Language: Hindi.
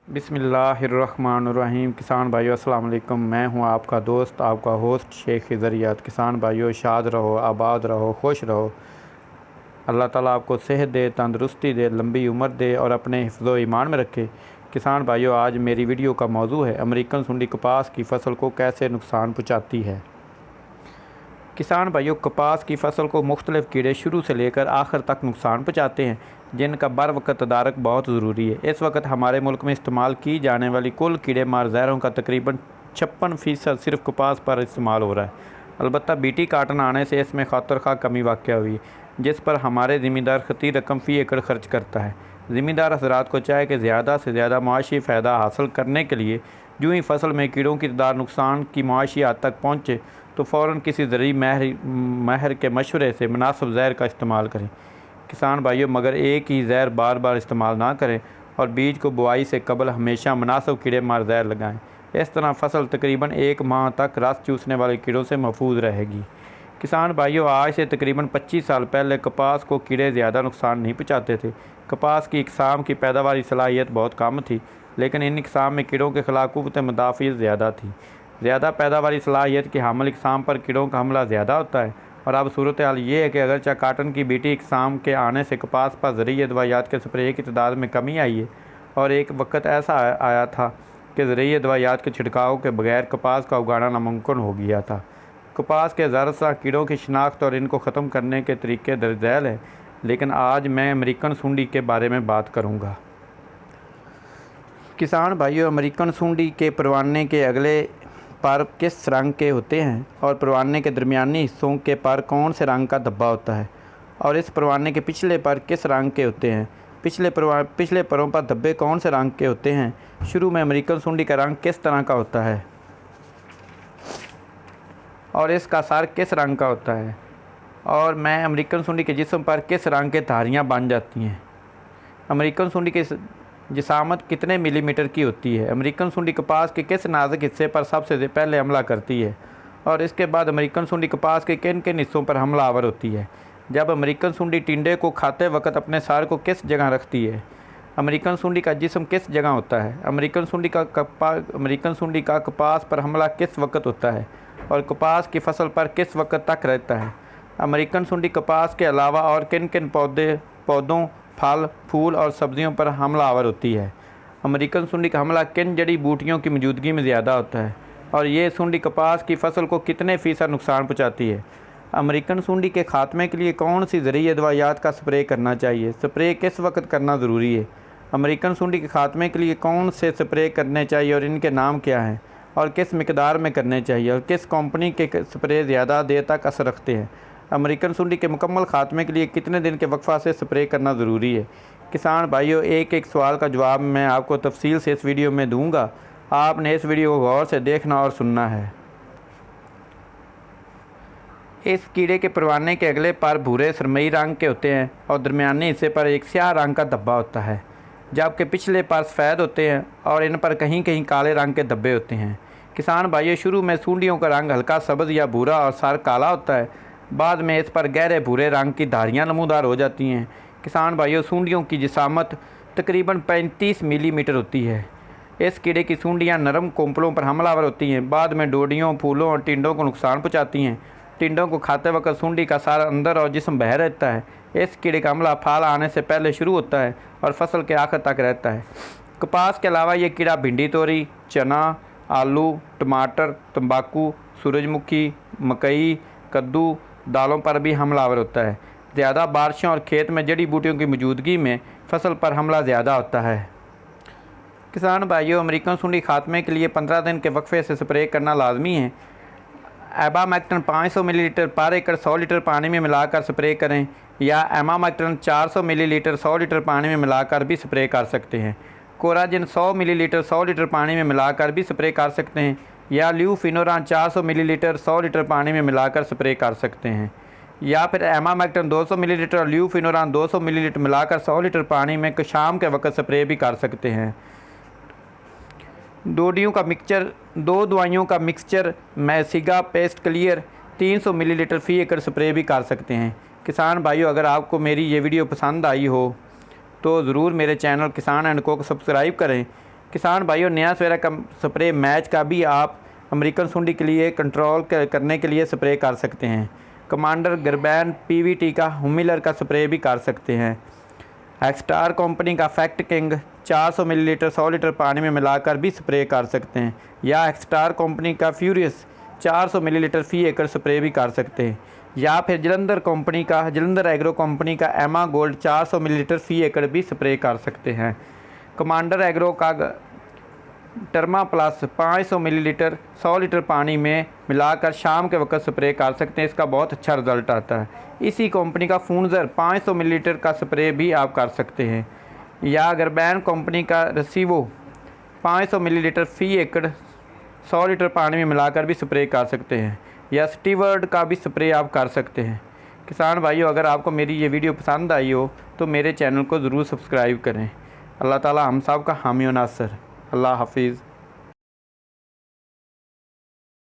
बिस्मिल्लाहिर्रहमानिर्रहीम। किसान भाइयों अस्सलाम वालेकुम। मैं हूं आपका दोस्त, आपका होस्ट शेख ज़रियात। किसान भाइयों शाद रहो, आबाद रहो, खुश रहो। अल्लाह ताला आपको सेहत दे, तंदुरुस्ती दे, लंबी उम्र दे और अपने हिफ्ज़ो ईमान में रखे। किसान भाइयों आज मेरी वीडियो का मौजू है अमेरिकन सुंडी कपास की फ़सल को कैसे नुकसान पहुँचाती है। किसान भाइयों कपास की फ़सल को मुख्तलिफ़ कीड़े शुरू से लेकर आखिर तक नुकसान पहुँचाते हैं, जिनका बर वक़्त तदारक बहुत ज़रूरी है। इस वक्त हमारे मुल्क में इस्तेमाल की जाने वाली कुल कीड़े मार ज़हरों का तकरीबन 56% सिर्फ कपास पर इस्तेमाल हो रहा है। अलबत्ता बीटी काटन आने से इसमें खतरखा कमी वाक़या हुई, जिस पर हमारे ज़िम्मेदार खती रकम फ़ी एकड़ खर्च करता है। ज़िम्मेदार हज़रात को चाहे कि ज़्यादा से ज़्यादा मुआशी फ़ायदा हासिल करने के लिए यूँ ही फसल में कीड़ों की तादाद नुकसान की मुआशी हद तक पहुँचे तो फ़ौरन किसी ज़रूरी माहिर के मशवरे से मुनासिब ज़हर का इस्तेमाल करें। किसान भाइयों मगर एक ही ज़हर बार बार इस्तेमाल ना करें और बीज को बुआई से कबल हमेशा मुनासिब कीड़े मार ज़हर लगाएँ। इस तरह फसल तकरीबन 1 माह तक रस चूसने वाले कीड़ों से महफूज रहेगी। किसान भाइयों आज से तकरीबन 25 साल पहले कपास को कीड़े ज़्यादा नुकसान नहीं पहुँचाते थे। कपास की इकसाम की पैदावारी सलाहियत बहुत कम थी, लेकिन इन इकसाम में कीड़ों के ख़िलाफ़ क़ुव्वत मुदाफ़ियत ज़्यादा थी। ज़्यादा पैदावारी सलाहियत की हामिल इकसाम पर कीड़ों का हमला ज़्यादा होता है। और अब सूरत हाल ये है कि अगरचे काटन की बीटी इकसाम के आने से कपास पर ज़रूरी दवाइयात के स्प्रे की तादाद में कमी आई है, और एक वक्त ऐसा आया था कि ज़रूरी दवाइयात के छिड़काव के बगैर कपास का उगाना नामुमकिन हो गया था। कपास के ज़रसा कीड़ों की शिनाख्त और इनको ख़त्म करने के तरीके दर्ज झैल हैं, लेकिन आज मैं अमेरिकन सुंडी के बारे में बात करूँगा। किसान भाइयों अमेरिकन सुंडी के परवाने के अगले पर किस रंग के होते हैं और परवाने के दरमियानी हिस्सों के पर कौन से रंग का धब्बा होता है, और इस परवाने के पिछले पर किस रंग के होते हैं। पिछले परों पर धब्बे कौन से रंग के होते हैं। शुरू में अमेरिकन सुंडी का रंग किस तरह का होता है और इसका सर किस रंग का होता है, और मैं अमेरिकन सुंडी के जिस्म पर किस रंग के धारियाँ बन जाती हैं। अमेरिकन सुंडी की जिसामत कितने मिलीमीटर की होती है। अमेरिकन सुंडी कपास के किस नाजुक हिस्से पर सबसे पहले हमला करती है, और इसके बाद अमेरिकन सुंडी कपास के किन किन हिस्सों पर हमलावर होती है। जब अमेरिकन सुंडी टिंडे को खाते वक्त अपने सार को किस जगह रखती है। अमेरिकन सुंडी का जिस्म किस जगह होता है। अमेरिकन सुंडी का कपास पर हमला किस वक्त होता है और कपास की फसल पर किस वक्त तक रहता है। अमेरिकन सुंडी कपास के अलावा और किन किन पौधों, फल, फूल और सब्जियों पर हमलावर होती है। अमेरिकन सुंडी का हमला किन जड़ी बूटियों की मौजूदगी में ज़्यादा होता है, और ये सुंडी कपास की फसल को कितने फ़ीसद नुकसान पहुँचाती है। अमेरिकन सुंडी के खात्मे के लिए कौन सी ज़रूरी दवाइयात का स्प्रे करना चाहिए, स्प्रे किस वक्त करना ज़रूरी है। अमेरिकन सुंडी के खात्मे के लिए कौन से स्प्रे करने चाहिए और इनके नाम क्या हैं, और किस मिकदार में करने चाहिए, और किस कंपनी के स्प्रे ज़्यादा देर तक असर रखते हैं। अमेरिकन सुंडी के मुकम्मल खात्मे के लिए कितने दिन के वक्फा से स्प्रे करना ज़रूरी है। किसान भाइयों एक एक सवाल का जवाब मैं आपको तफसील से इस वीडियो में दूंगा। आपने इस वीडियो को गौर से देखना और सुनना है। इस कीड़े के परवाने के अगले पर भूरे सरमई रंग के होते हैं और दरमियानी हिस्से पर एक स्याह रंग का धब्बा होता है, जबकि पिछले पर सफ़ेद होते हैं और इन पर कहीं कहीं काले रंग के धब्बे होते हैं। किसान भाइयों शुरू में सुंडियों का रंग हल्का सब्ज़ या भूरा और सर काला होता है, बाद में इस पर गहरे भूरे रंग की धारियाँ नमूदार हो जाती हैं। किसान भाइयों सुंडियों की जिसामत तकरीबन 35 मिलीमीटर होती है। इस कीड़े की सुंडियाँ नरम कोंपलों पर हमलावर होती हैं, बाद में डोडियों, फूलों और टिंडों को नुकसान पहुँचाती हैं। टिंडों को खाते वक्त सुंडी का सार अंदर और जिस्म बह रहता है। इस कीड़े का हमला फल आने से पहले शुरू होता है और फसल के आखिर तक रहता है। कपास के अलावा ये कीड़ा भिंडी तोरी, चना, आलू, टमाटर, तंबाकू, सूरजमुखी, मकई, कद्दू, दालों पर भी हमलावर होता है। ज़्यादा बारिशों और खेत में जड़ी बूटियों की मौजूदगी में फसल पर हमला ज़्यादा होता है। किसान भाइयों अमेरिकन सुंडी खात्मे के लिए 15 दिन के वक्फे से स्प्रे करना लाजमी है। एबामैक्टन 500 मिलीलीटर पर एकड़ 100 लीटर पानी में मिलाकर स्प्रे करें, या एमामैक्टन 400 मिलीलीटर 100 लीटर पानी में मिलाकर भी स्प्रे कर सकते हैं। कोराजिन 100 मिलीलीटर 100 लीटर पानी में मिलाकर भी स्प्रे कर सकते हैं, या ल्यूफिनोरान 400 मिलीलीटर 100 लीटर पानी में मिलाकर स्प्रे कर सकते हैं, या फिर एमामैक्टन 200 मिलीलीटर और ल्यूफिनोरान 200 मिलीलीटर मिलाकर 100 लीटर पानी में शाम के वक्त स्प्रे भी कर सकते हैं। दो दवाइयों का मिक्सचर मैसिगा पेस्ट क्लियर 300 मिलीलीटर फ़ी एकड़ स्प्रे भी कर सकते हैं। किसान भाइयों अगर आपको मेरी ये वीडियो पसंद आई हो तो ज़रूर मेरे चैनल किसान एंड को सब्सक्राइब करें। किसान भाइयों, नया सवेरा का स्प्रे मैच का भी आप अमेरिकन सुंडी के लिए कंट्रोल करने के लिए स्प्रे कर सकते हैं। कमांडर गर्बैन पीवीटी का हुमिलर का स्प्रे भी कर सकते हैं। एक्सटार कंपनी का फैक्ट किंग 400 मिलीलीटर 100 लीटर पानी में मिलाकर भी स्प्रे कर सकते हैं, या एक्सटार कंपनी का फ्यूरियस 400 मिलीलीटर फी एकड़ स्प्रे भी कर सकते हैं, या फिर जलंधर एग्रो कंपनी का एमा गोल्ड 400 मिलीलीटर फी एकड़ भी स्प्रे कर सकते हैं। कमांडर एग्रो का टर्मा प्लस 500 मिलीलीटर 100 लीटर पानी में मिलाकर शाम के वक्त स्प्रे कर सकते हैं, इसका बहुत अच्छा रिजल्ट आता है। इसी कंपनी का फूनजर 500 मिलीलीटर का स्प्रे भी आप कर सकते हैं, या गर्बैन कंपनी का रसीवो 500 मिलीलीटर फी एकड़ 100 लीटर पानी में मिलाकर भी स्प्रे कर सकते हैं, या स्टीवर्ड का भी स्प्रे आप कर सकते हैं। किसान भाइयों, अगर आपको मेरी ये वीडियो पसंद आई हो तो मेरे चैनल को ज़रूर सब्सक्राइब करें। अल्लाह ताला हम सब का हामी व नासर। अल्लाह हाफिज़।